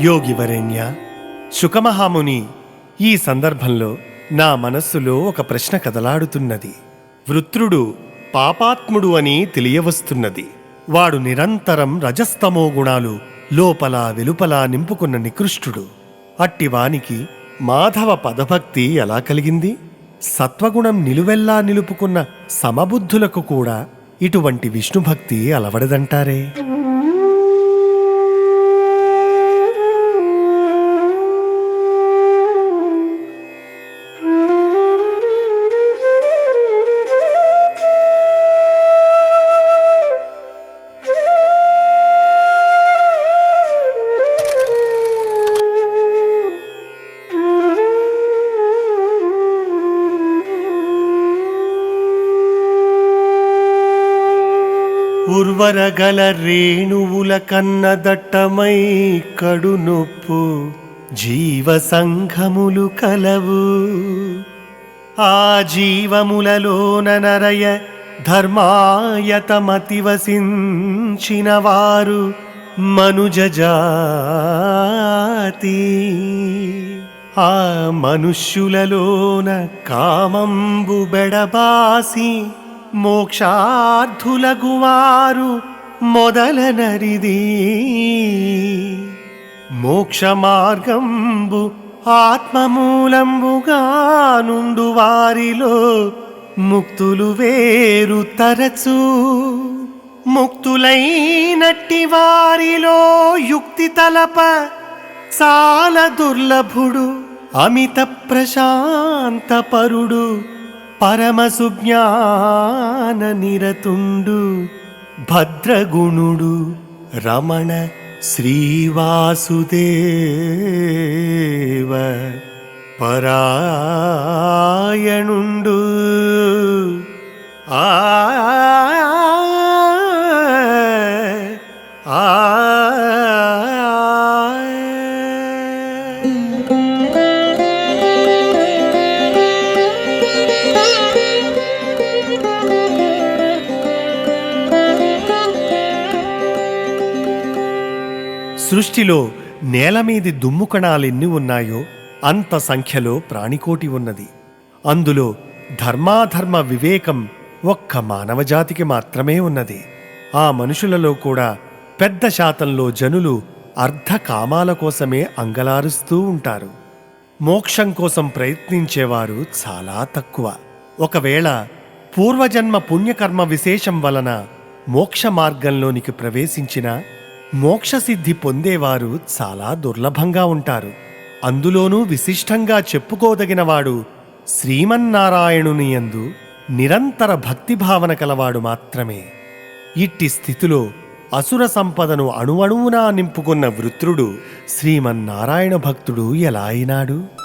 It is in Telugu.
యోగివరేణ్య, శుకమహాముని, ఈ సందర్భంలో నా మనస్సులో ఒక ప్రశ్న కదలాడుతున్నది. వృత్రుడు పాపాత్ముడు అని తెలియవస్తున్నది. వాడు నిరంతరం రజస్తమో గుణాలు లోపల వెలుపల నింపుకున్న నికృష్టుడు. అట్టివానికి మాధవ పదభక్తి ఎలా కలిగింది? సత్వగుణం నిలువెల్లా నిలుపుకున్న సమబుద్ధులకు కూడా ఇటువంటి విష్ణుభక్తి అలవడదంటారే. ఉర్వరగల రేణువుల కన్న దట్టమై కడునొప్పు జీవ సంఘములు కలవు. ఆ జీవములలోన నరయ ధర్మాయతమతి వసించిన వారు మనుజజాతి. ఆ మనుష్యులలోన కామంబు బెడబాసి మోక్షార్థులగువారు మొదలనరిది. మోక్ష మార్గంబు ఆత్మమూలంబుగా నుండు వారిలో ముక్తులు వేరు తరచు. ముక్తులైనట్టి వారిలో యుక్తి తలప చాలా దుర్లభుడు, అమిత ప్రశాంతపరుడు, పరమ సుజ్ఞాన నిరతుండు, భద్రగుణుడు, రమణ శ్రీవాసుదేవ పరాయణుండు. ఆ సృష్టిలో నేలమీది దుమ్ము కణాలెన్ని ఉన్నాయో అంత సంఖ్యలో ప్రాణికోటి ఉన్నది. అందులో ధర్మాధర్మ వివేకం ఒక్క మానవజాతికి మాత్రమే ఉన్నది. ఆ మనుషులలో కూడా పెద్ద శాతంలో జనులు అర్ధకామాల కోసమే అంగలారుస్తూ ఉంటారు. మోక్షం కోసం ప్రయత్నించేవారు చాలా తక్కువ. ఒకవేళ పూర్వజన్మ పుణ్యకర్మ విశేషం వలన మోక్ష మార్గంలోనికి ప్రవేశించిన మోక్షసిద్ధి పొందేవారు చాలా దుర్లభంగా ఉంటారు. అందులోనూ విశిష్టంగా చెప్పుకోదగినవాడు శ్రీమన్నారాయణుని యందు నిరంతర భక్తిభావన కలవాడు మాత్రమే. ఇట్టి స్థితిలో అసుర సంపదను అణువణువునా నింపుకున్న వృత్రుడు శ్రీమన్నారాయణ భక్తుడు ఎలా అయినాడు?